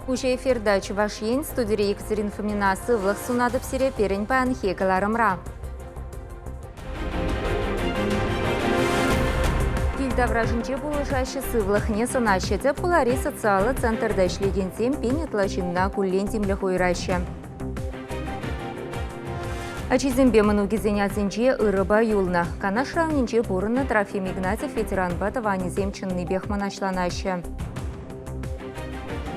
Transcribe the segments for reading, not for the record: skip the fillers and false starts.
Уже эфирда Чувашьен, студия Екатерина Фомина, сывлах сунадып сире перень панхи каларымра. Давражинче булышашы сывлах не санащете полари социалы центрда ишлегенсем пенетлашинна куллен темле хуйраща. Ачизембе манугизенятинче ырыба юлна. Канаш равнинче бурына Трофим Игнатьев ветеран батавани земчынны бехманачланаща.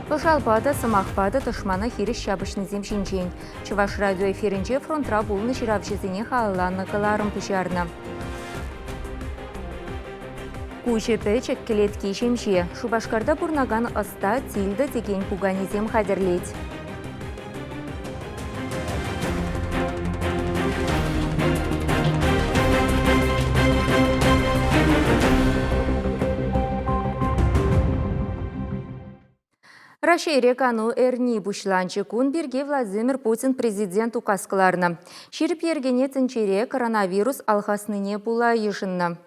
Пашалпада, самахпада, ташмана хириш шабышны земшинчень. Чуваш радио эфиринче фронтра булны ширавчизине халланна каларым пушарна. Кучепе чеккелетки шемше. Шубашкарда бурнаган аста тилді деген пуганизем хадерлеть. Россия рекану эрни бушланчы кун бирге Владимир Путин президент указкаларына. Ширип ергене тінчере коронавирус алхасныне була ешынна.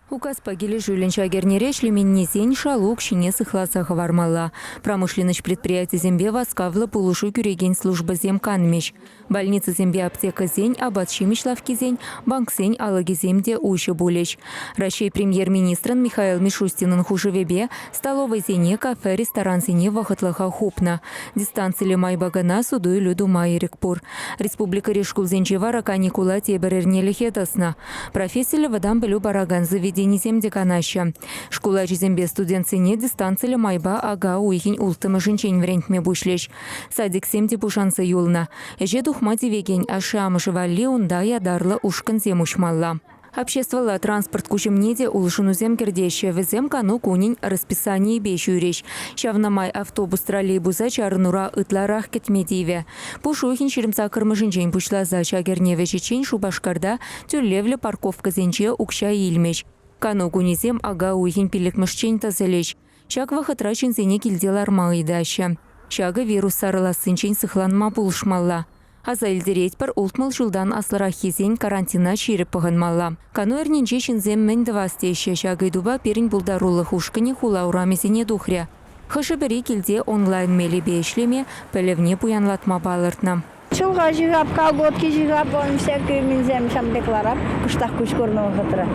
Указ пагили жюлен шагернере шлеменнезен шалук шине сыхласа хавармала. Промышленность предприятия зембе васкавла полушу кюреген служба земканмеш. Больница зембе аптека зень, абатшимиш лавки зень, банк зень алаги земде уйши булеч. Россия премьер-министрын Михаил Мишустинын хужевебе столовой зене, кафе, ресторан зене вахатлаха хупна. Дистанцили майбагана суду и люду майрикпур. Республика решкул зенчева раканикула теберернели хетасна. Профессия вадам белю бараган заведения Денизем деканаща. Школа жизембе студентсене дистанцили майба ага уйхин ултымы жинчень врентме бушлеш. Садик семде пушанса юлна. Эже духма дивеген ашам живалли унда ядарлы ушкан земушмалла. Обществовала транспорт кучемнеде улшыну земкердеще везем кану кунин расписание бешюреш. Шавнамай автобус троллейбуса чарнура ытларах кетмедиве. Пушухин шеремса кырмыжинчен пушла за чагерневе чечень Шубашкарда тюллевле парковка зенче укша илмеш. Кану кунизем ага уйхин пилекмышчень тазелеш. Чак вахатрачен зене килделар маидаща. Чага вирус сарыласынчен сыхланма пулшмалла. Аза илдереть пар ултмал жылдан асларахизен карантина ширип пығынмалла. Кану эрненче шинзем мендавастейше шагайдуба перень булдарулы хушкани хула урамезене духря. Хышыбери килде онлайн мели бешлеме пелевне пуянлатма балыртна. Чылға жигап, колготки жигап, он всякий минзем шамбекларап, кыштақ күш көрнуы хытыра.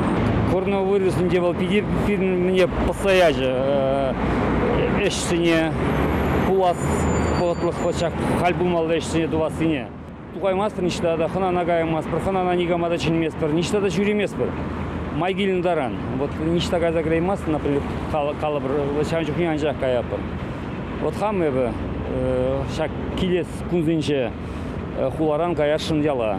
Коронавирусун дебал пидир мне постоянно эшсине пулас полотлых хочак хальбумал эшсине дувасине. Тугаймаспыр ништада хана нагаймаспыр, хана нанигамада чинмеспыр, ништада жүремеспыр. Майгилин даран. Вот ништага загреймаспыр, например, калабр чанчухин анжак каяпыр. Вот хамы бы шак килес кунзинче хуларан каяшын яла.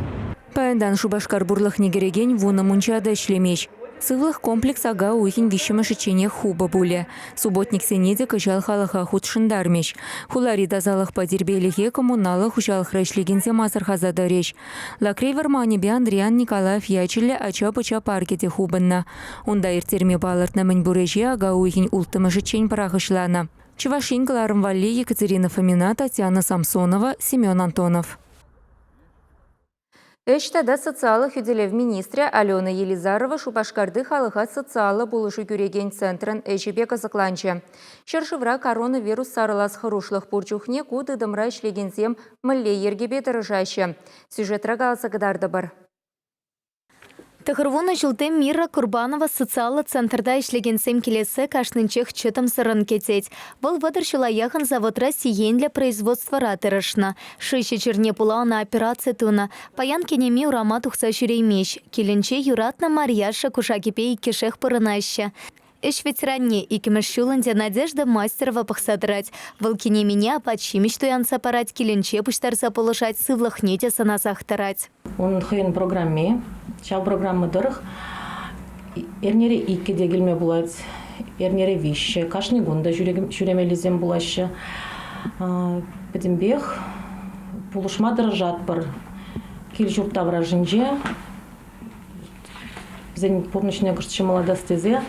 Паяндан Шубашкар бурлых негереген вуна мунчада ишлемеш. Сывлых комплекс ага уйхин вишемашичене хуба буле. Субботник сенеде кыжал халаха худшындармеш. Хулари дазалых подербелихе коммуналых ужалых рейшлигензе мазар хазадареш. Лакрей варманебе Андриан Николаев ячеле ача-пача паркете хубанна. Унда иртерме балыртна мэньбуреже ага уйхин ултымашичень парахышлана. Чувашин Кларм Валли, Екатерина Фомина, Татьяна Самсонова, Семен Антонов. Эштада социалых юделев министре Алена Елизарова Шубашкарды халыха социалы булышы күреген центрын эшебе казакланчы. Шыршывра коронавирус сарылас харушлых пурчухне куды дымра ишлегенсем мылле ергебе дырыжащы. Сюжетра галса кадарды бар. Тахырвуна жылдем Мира Курбанова социалы центрда ишлегенсем келесі кашнынчех чытым сырын кетет. Бұл вадыршыла яғын заводра сиен для производства ратырышна. Шышы черне пула на операция туна. Паян кенеми урама тухса жүреймеш. Келінче юратна Марияша кушакепе икешех пырынаща. Эш ветеранне икимеш шулынде Надежда Мастерова пахсадрать. Вылкине меня подчимеш туянса парать келінче пуштарса полышать сывлахнете санасах тарать. Он хыйын программе, чал программы дырых, эрнере икки дегилме булать, эрнере вище, кашни гунда жүремелизем булашы. Бедембех, пулышма дырыжат бар, кил журта вражинже, зен помничная гырчы молодостезе,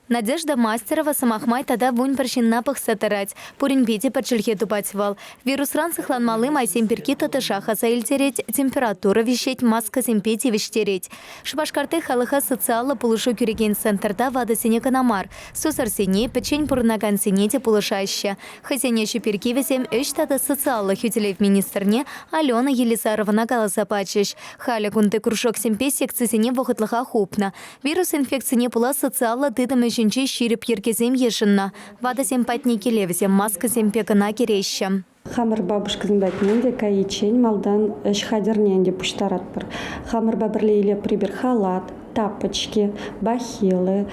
Надежда Мастерова самахмай тада вунь паршинна пахсатарать. Пурин бети парчельхе тупатьвал. Вирусран сыхланмалы майсем перки татышаха заилтереть, температура вещеть, маска земпети вещтереть. Шабашкарты халыха социала полушу кюреген центрда вада сине канамар. Сусар сине, печень пурнаган синете полушаща. Хозяйнещу перки весем эш тада социала хютелев министрне Алена Елизаровна голосопачеш. Халя кунты кружок семпе секции сине вохотлыха хупна. Вирус инфекции не пула социала дыдам жінче ширіп ергезем ешінна. Вада симпатники левзем, маска земпекана кереща. Хамыр бабушканың бәтінен де кайечен малдан шхадернен де пуштарат бір. Хамыр бабырле иле прибер халат, тапочки, бахилы,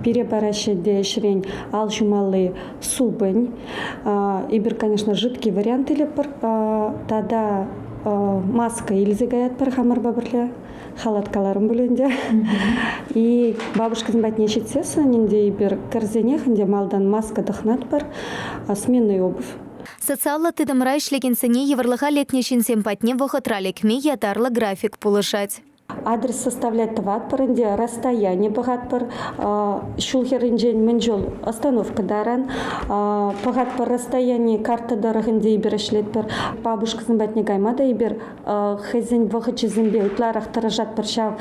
перебарашы де шрень алжумалы субынь. Ибір, конечно, жидкий вариант иле бір. Тада маска илзе гаят бір хамыр бабырле. Халаткаларым бүленде. И бабушканың бәтіне жетсесі, ненде бір корзенехінде малдан маска дыхнат бар, сменный обувь. Социалла тыдымра ишлегенсене еврлыха лекнешін симпатне вохотраликме ятарлы график пулышать. Адрес составлять тават паренде, расстояние богат пар, шулхеринжен менжол остановка даран, богат пар расстояние карта дорогенде ибер ишлет пар, бабушка зимбатне гаймада ибер, хезен вахачи зимбе утларах таражат пар шав,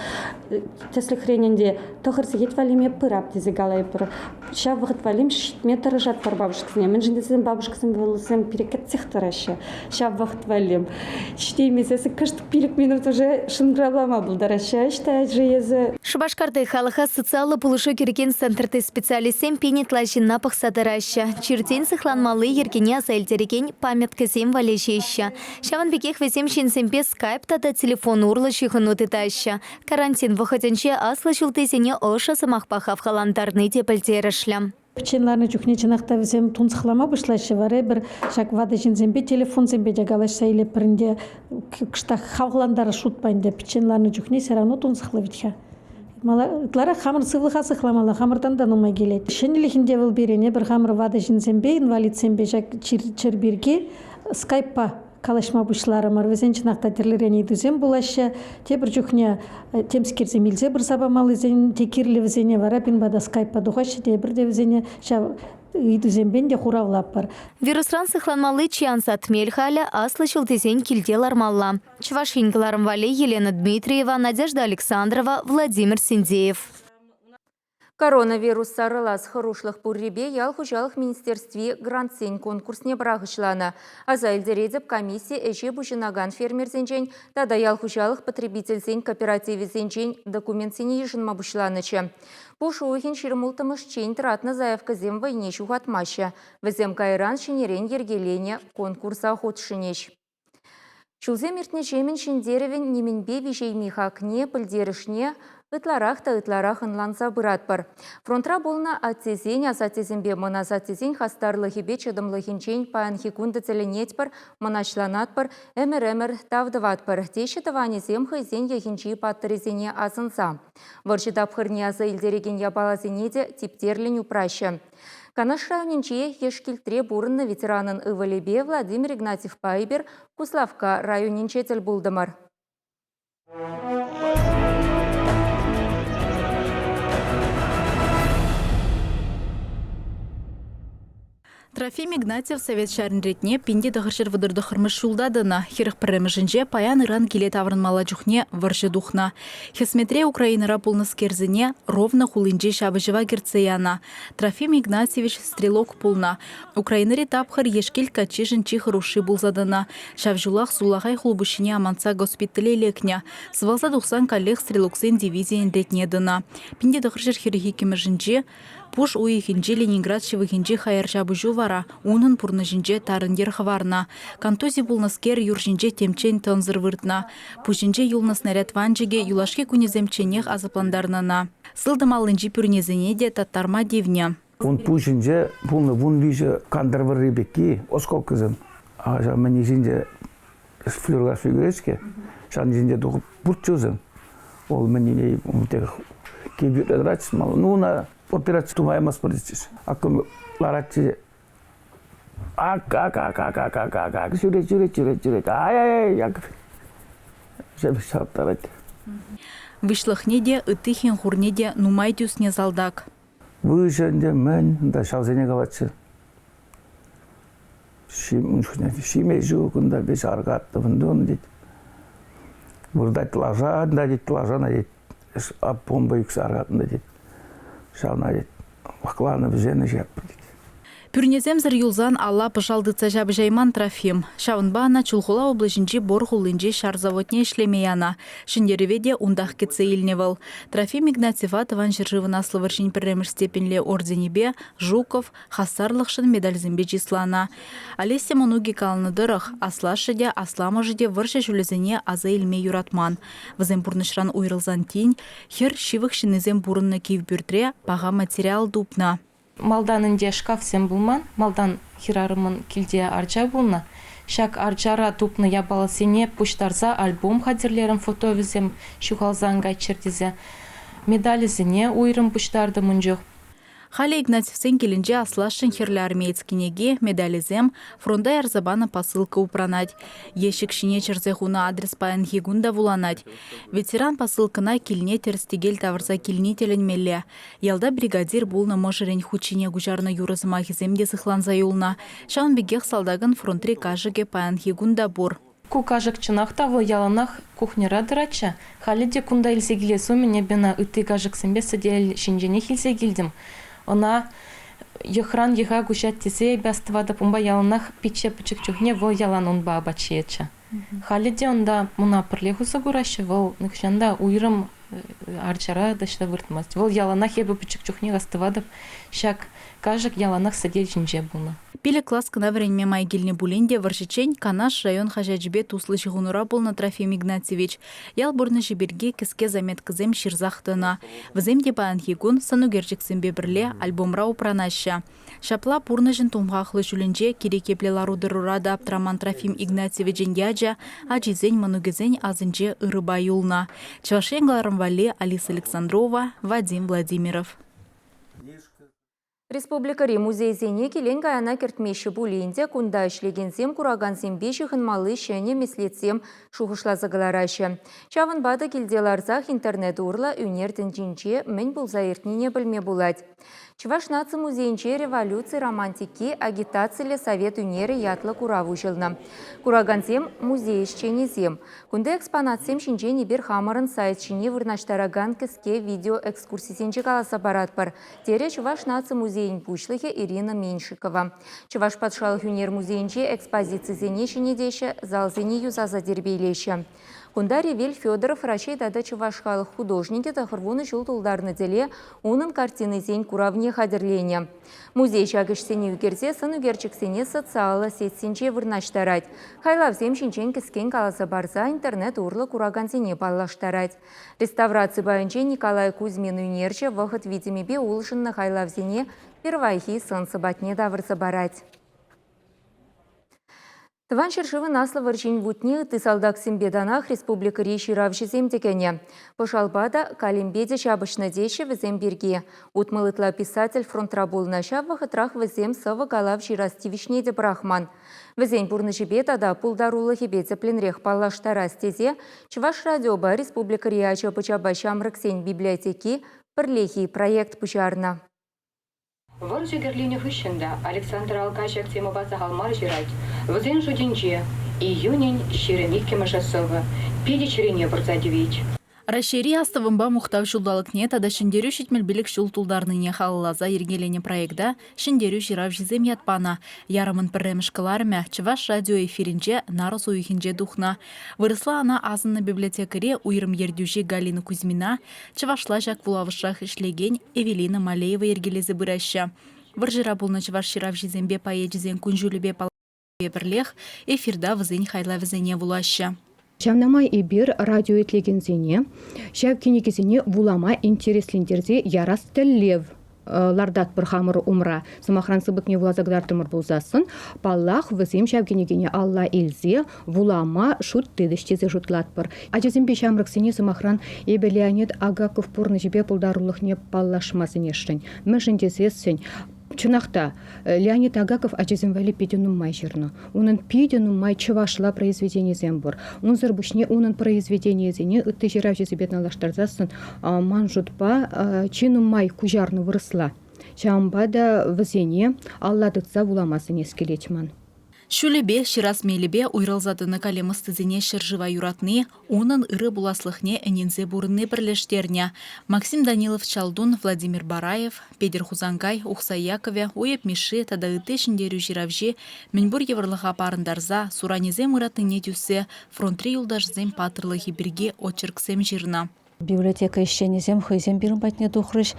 тесли хрененде, тохар сигет валиме пырап дизегала пар, шав вахат валим шитме таражат пар бабушка зимбе, менженде зим бабушка зимбе перекет цех тараща, шав вахат валим, штеймезесі кышт пилик минут уже шынгралама был. Шабашкарды халыха социалы пулышу кереген центрты специалистем пенетла жинна пахсадараща. Чертен сыхланмалы ергене азайльтереген памяткасем валешеща. Шаванбекех везем шинсемпе скайпта да телефон урла шихынуты таща. Карантин выходенче аслы шултызене оша самахпаха в халандарны тепельтерышлям. Печенларны жүхне чынақта візем тұнсықлама бұшлашы вары бір шак вады жинзембе телефон зембе жагалашса или бірінде кышта хавландары шутпайынды печенларны жүхне серано тұнсықлы витха. Малатлары хамыр сывлыха сықламалы хамырдан да нумай келеді. Шенелихінде выл берене бір хамыр вады жинзембе инвалид зембе жак чырберге скайпа калашма бұшлары мар везен чынақта терлерені дүзем бұлашы те бір жүхне темскерзе милзе бір сабамалы зен текирлі везене вара пин бада скайпа дұғашы те бір де везене шав идузембен де хуравлап бар. Вирусран сыхланмалы чиансат мельхаля аслы шылтезен килдел армалла. Чувашинкаларым вали Елена Дмитриева, Надежда Александрова, Владимир Синдеев. Коронавирус сарылас хырушлых пурребе ял хужалық министерстве грантсен конкурсне брағышлана. Азайлдередіп комиссия әже бұжынаган фермерзенжен, тада ял хужалық потребительсен кооперативізенжен документсене ежінма бұшланычы. Бұл шуыхен шырмылтымыш чейн тұратны заявка зем вайне шуғатмашы. Візем кайран шынерен ергелене конкурса охотшынеш. Чулзем иртне жемен шындеревен неменбе вижеймихакне пілдерішне ытларах та ытларах ынланса бұрат бар. Фронтра болна атсезен, асатезенбе мына сатезен хастарлығыбе чыдымлығынчен паян хекунды целенет бар, манашланат бар, әмір тавдыват бар. Теші таванезем хайзен ехінчі паттырезене азынса. Варшы тапхырне азы илдереген ябалазене де типтерлін упраща. Канаш районинче ешкилтре бурынны ветеранын ывалебе Владимир Игнатьев Пайбер Куславка районинче тел булдымар. Трофим Игнатьев совет шарынретне пинде дағыршыр вұдырды қырмыш шулдадына. Хирық пірімішінже паян Иран келе таврынмала жүхне варшы духна. Хесметре Украинара пулныс керзіне ровно хулынже шабыжыва герцеяна. Трофим Игнатьевич стрелок пулна. Украинаре тапхар ешкел качишін чихыр уши булзадына. Шавжулах сулағай хулбушине аманца госпитале лекня. Свалса 90 коллег стрелоксен дивизиян ретнедына. Пинде дағыршыр хирихи кеміржінже Пуш уйхинже Ленинград шивыхинже хайыр жабыжу вара, унын пурнышинже тарындер хварна. Кантози булнаскер юржинже темчен тонзыр выртна. Пушинже юлна снаряд ванжеге юлашке кунеземченех азапландарнана. Сылдымалынжи пюрнезене де таттарма девня. Он пушинже пулны вун виже кандырвыр ребекки, осколкызын. Менежинже флюргас фигуречке, шанжинже дұғып бұртчузын. Ол менеге кебюрді рачыс малы. Нуна операция тумаймас бірдесіз. Акым ларатчы жүрет. Ай-ай-ай, яков. Жабы шаптарат. Вышлахнеде, ытыхен хурнеде нумайтюсне залдак. Выженде мен да шалзене калатчы. Шимежу кунда беш аргатты вындон дейт. Burada тлажан да дейт, тлажан дейт. Бомба юкс аргатында дейт. Шална дейт. Вакланы бізені жеппін дейт. Пюрнеземзір юлзан алла пышалдыца жабы жайман Трофим. Шавынбана Чулхула облачинчи борхулынчи шарзаводне ишлемеяна. Шиндереведе ундах кетсе илневал. Трофим Игнатьева тыван жыржывын аслывыршин пірреміш степенле орденебе Жуков хассарлықшын медальзімбе числана. Алесе монуги калны дырых, аслашыде, асламыжыде выршы жүлізіне аза илме юратман. Візем бұрнышран уйрылзан тень, хер шивық шинезем бұрынны киев бюртре, паға материал дупна. Малдан инде шкаф сем булман, малдан хирарымын килде арча булна. Шак арчара тупны ябалы сене пуштарза альбом хадирлерін фото візем шухалзанга чертизе. Медали зене уйрым пуштарды мұнжық. Хали Игнатьевсен келінже аслашын херлі армейцкінеге медализем фронда ярзабана посылка упранать. Ешік шине черзехуна адрес паян хигунда вуланать. Ветеран посылкына киліне терстегел тавырса киліне теленмелле. Ялда бригадир булна можырен хучине гужарна юрызыма хиземде сыхланза юлна. Шаун бегех салдагын фронтри кажыге паян хигунда бур. Ку кажык чынақта выл яланах кухнера дырача. Халиде кунда илсегилесу мене бена ыты кажык сэмбе сыдел шинжене хилсегилдім. Она ехран еха гушат тесе бяствада пумба яланах пиче пычык чухне вол ялан он ба бачеча. Халиде онда муна пырлеху сагурашы вол ныкшанда уйрым арчара дашта выртмаст. Вол яланах ебі пычык чухне гастывадып шак кажык яланах садел жинже буна. Пиле класс кына вренме майгильне буленде варшичень канаш район хажаджбе туслыш гунура был на Трофим Игнатьевич. Ял бурны жиберге кіске заметкізем ширзақтына. Віземде баян хигун санугерчиксембе бірле альбомра упранаща. Шапла пурныжын тумғақлы жүлінже керекеплелару дырурада аптраман Трофим Игнатьевичен яджа, аджизень манугезень азынже ырыба юлна. Чавашенгаларым вале Алиса Александрова, Вадим Владимиров. Республикари музей-зене келен гаяна кертмеші бұлейінде күнда ішлегензем күрагансем бешіғын малы шәне меслетсем шуғышлазығыларашы. Чавын бады келделарзақ интернет урла үнердің жинче мен бұл заертніне білме бұлад. Чуваш наци музейінче революции, романтики, агитацияле совет үнері ятлы күраву жылна. Күрагансем музей ішченезем. Күнді экспонатсем шинче небер хамарын сайтшыне вырнаштараган кіске видео экскурсисенче қаласа барат бар. Тере Чуваш наци музейін пушлығы Ирина Меньшикова. Чуваш патшалық үнер музейінче экспозиции зенешіне деші залзене юзаза дербейлеші. Кунда Ревель Федоров рашейдады чувашхалық художники тахырвуны жыл тұлдарны деле оның картины зен куравне хадерлене. Музей шагышсене үгерзе сын үгерчіксене социалы сетсенче вырнаштарать. Хайлавзем шинчен кіскен қаласа барса интернет урлы курагансене паллаштарать. Реставрации байынче Николай Кузьмин үнерче вахыт видимебе улшынны хайлавзене первайхи сын сыбатне давырса барать. Тыван шыршывы наслы варчин вутни тысалдак симбеданах республика рейши равшизем декене. Пошалбада калимбеде шабышны деші візем берге. Утмылытла писатель фронтрабулна шабвах ытрах візем савы галав ширастивишне де брахман. Візен бурны жібет ада пулдарулы хебеде пленрех паллаштара стезе, Чуваш радиоба республика рейача пычаба шамрыксен библиотеки пірлехи проект пычарна. Вон жігерліні хүшінде Александр Алкашек темова загалмар жирать. Візен жудінже июнень шеремик кемашасовы. Педи черене бұрзадевич. Рашери астывымба мұқтав жылдалықне тада шындерю шетмелбілік жыл тұлдарныне халылаза ергелене проекта шындерю жирав жізем ятпана. Ярымын пірремішкаларымя Чуваш радио эфирінже нарыс уйхінже духна. Вырысла ана азынны библиотекаре уйрым ердюжи Галина Кузьмина, Чувашла жак вулавышах ишлеген Эвелина Малеева ергелезі бұраща. Выржыра бұлны Чуваш жирав жізембе пае жізен күнжулібе палабе бірлех эфирда візен хайла візене вулаща. Шавнамай и бир радио етлегензене, шав кенекезене вулама интереслендерде ярас тіллев лардат бір хамыры умра. Самахран сыбыкне вулазагдартымыр болзасын, паллах візем шав кенегене алла илзе вулама шут тедіштезе жұтлат бір. Ажезембе шамрыксене самахран ебе Леонид Агаков пурны жебе пулдарлықне паллашмасын ештін. Мүшіндезесін. Чынақта Леонид Агаков ачеземвали пиденум май жерну. Унын пиденум май Чувашла произведение зембур. Унзыр бушне унын произведение зене ытты жирав жезебет налаштарзасын манжутпа чинум май кужарны вырысла. Шамба да візене алладықса буламасын ескелетман. Шулебе, ширас мелебе уйрылзадыны калемыстызыне шыржыва юратны, унын ыры буласлыхне энензе бурынны бірлештерне. Максим Данилов Чалдун, Владимир Бараев, Педер Хузангай, Ухса Якове, Уеп Миши, тадагыты шындерю жиравжи, Мінбур еврлыға парындарза, суранезем ыратыне тюсе, фронтри юлдашзем патырлығы бірге очерксем жирна. Библиотека ищенезем хызем бирин батне тухрыш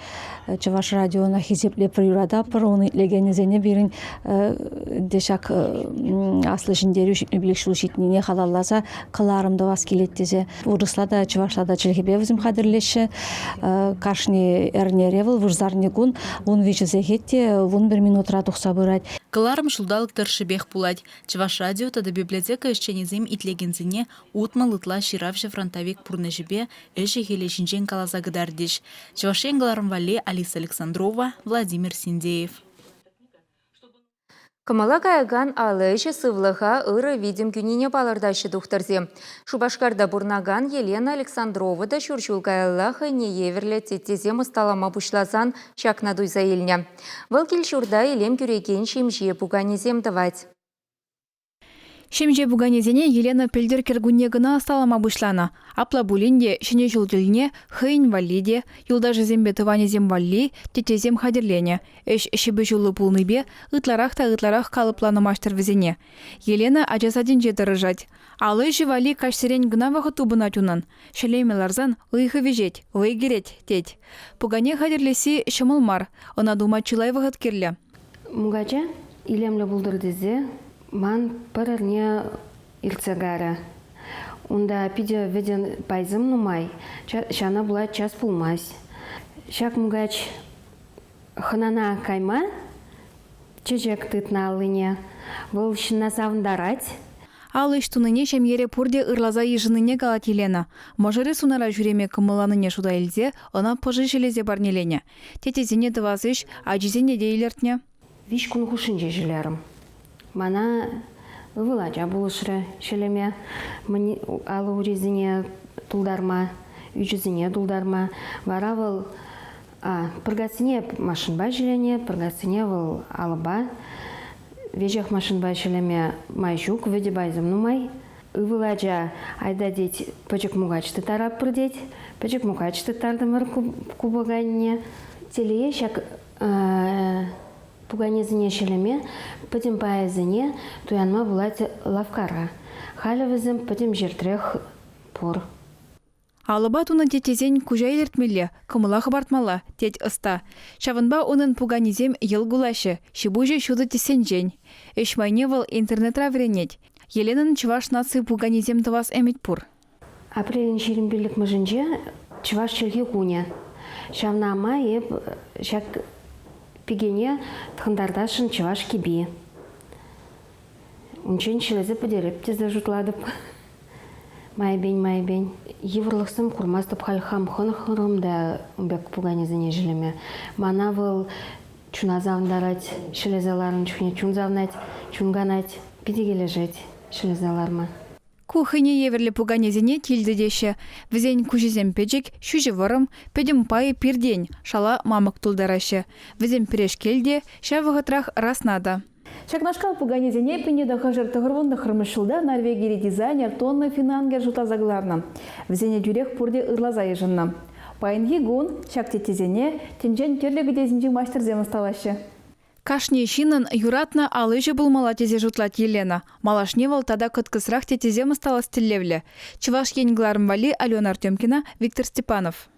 Чуваш радиона хизепле приюрада пыруны легенезене бирин дешак аслы жиндерю билекшул житнине халаллаза кыларымды вас келеттезе урыслада Чувашлада чилхебевзим хадырлеші кашни эрнеревыл вурзарни гун вун вичезехетте вун 1 минутра тухса бырать. Кыларым шулдалык тыршыбех пулать. Чуваш радио тада библиотека ищенезем итлегензине утма лытла ширавжы фронтовик пурнежебе эши хелешинчен калазагыдардиш. Чувашен Галарым Вале, Алиса Александрова, Владимир Синдеев. Камала каяган алыжы сывлыға ыры видим күніне балардашы дұқтырзе. Шубашкарда бурнаган Елена Александрова да шуршул каяллахы не еверле теттезем ұсталама бұшлазан шакна дуйза еліне. Выл келшурда елем күреген шемже буганезем давать. Шемже буганезене Елена Пельдеркер гуннегына сталама бұшлана. Апла булинде, шене жылдыліне, хыйн валиде, юлдажы зембе тыванезем валли, тетезем хадерлене. Эш шебе жылы пулныбе, ытларах калыпланы маштыр візене. Елена ажасадин жеді рыжать. Алы живали кашсерен гына вақыт тубына тюнан. Шелемеларзан ыйхы вежет, выйгерет, теть. Пугане хадерлеси шымылмар, она дума чылай вақыт керлі. Мугача, илемлі бұлдырдызе, ман пырырне илцегара. Унда пиде веден пайзым нумай, шана була час пулмась. Шак мугач ханана кайма, чечек тытна алыне, выл шына савындарать. Алыш туныне шемере пурде ырлаза ежыныне галат Елена. Можыры сунара жүреме кымыланыне шуда елзе, она пожы железе барнелене. Тетезене дывазыш, ажизене дейлертне. Виш кун хушынже жилерім. Мана вылача булышыры шелеме, алы урезіне тулдарма, үжізіне тулдарма. Вара выл пыргасыне машинба жилене, пыргасыне выл алыба. Вежех машинба шелеме майшук, веде байзым нумай. Вылача айда деть пачек мугачты тарап пырдеть, пачек мугачты тардымыр кубаганне. Телее шак пуганезіне шелеме, потім паязыне туянма булать лавкара. Халявызым потім жертрех пор. Алыба туны тетезен кужа елертмелі, кымыла хабартмала, тет ыста. Шавынба онын пуганезем ел гулашы, шибужы шуды тесенжен. Эшмайне вал интернетра веренет. Еленын чуваш нации пуганезем тывас эмет пур. Апрелин шерімбелік mëжынже чуваш челге куня. Шавна ама еп шак пигене тхандардашын чуваш киби. Унчен шелезе подереп тезе жутладып. Майбень. Еврлықсым курмастып хальхам хын да умбек пуганезіне жилеме. Мана выл чуна завндарать, шелезаларын чун завнать, чунганать, пидегеле жить шелезаларма. Кухыне еверлі пуганезіне тилді деші. Візен кужезем печек, шүжі варым, педім пайы пирдень, шала мамык тулдарашы. Візен пиреш келде, шавығытрах раснада. Шакнашкал пуганезіне пенеда хажыртығырвынды хырмышылда Норвегия дизайнер Тонны Финангер жутазагларна. Візене жүрек пурде ырлаза ежынна. Пайынги гун шактетезене тенчен терлігі дезінжі мастер земысталашы. Кашне шинын юратна алыжы булмала тезе жутлат Елена. Малашне вал тада кыткысрах тетезе мысталас тиллевле. Чуваш Галарым Вали, Алена Артемкина, Виктор Степанов.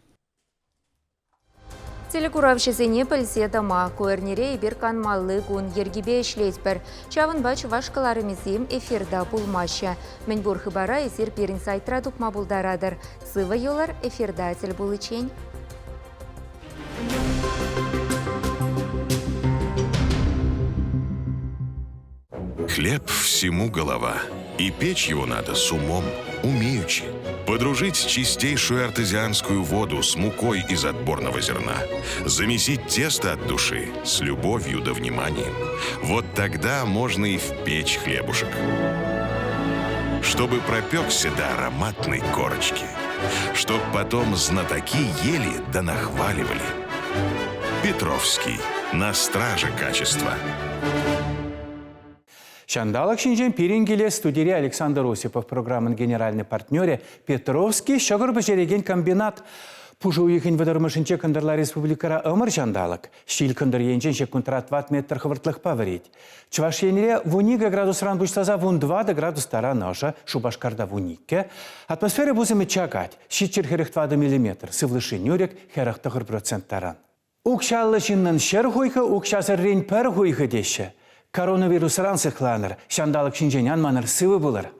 Телекуравшызыне пілсе тама, көернере еберкан маллы гун ергебе ішлетпір. Чавын бач вашкаларымызем эфирда булмашы. Мінбур хыбара эзір перін сайтра дұқма булдарадыр. Сывы елар эфирда тел булычен. Хлеб всему голова, и печь его надо с умом, умеючи. Подружить чистейшую артезианскую воду с мукой из отборного зерна. Замесить тесто от души с любовью да вниманием. Вот тогда можно и в печь хлебушек. Чтобы пропекся до ароматной корочки. Чтоб потом знатоки ели да нахваливали. Петровский. на страже качества. Шандалак шинжен перенгеле студире Александр Осипов, программын генеральный партнере Петровский, шагыр бежереген комбинат. Пужу ехін выдырмышынче кындырла республикара ымыр жандалык. Шил кындар енченше контрат ват метр хывыртлық павырит. Чувашенре вунига градусран буштаза вун 2 градустара наша, Шубашкарда вунике. Атмосфера бузымы чагать, щитчер херехтвады миллиметр, сывлыши нюрек херехтығыр проценттаран. Укшалы шиннын шер хуйхы, укшазыр рейн пэр хуйхы деші. Коронавирус ран сықланыр, шандалык шинжен анманыр сывы булыр.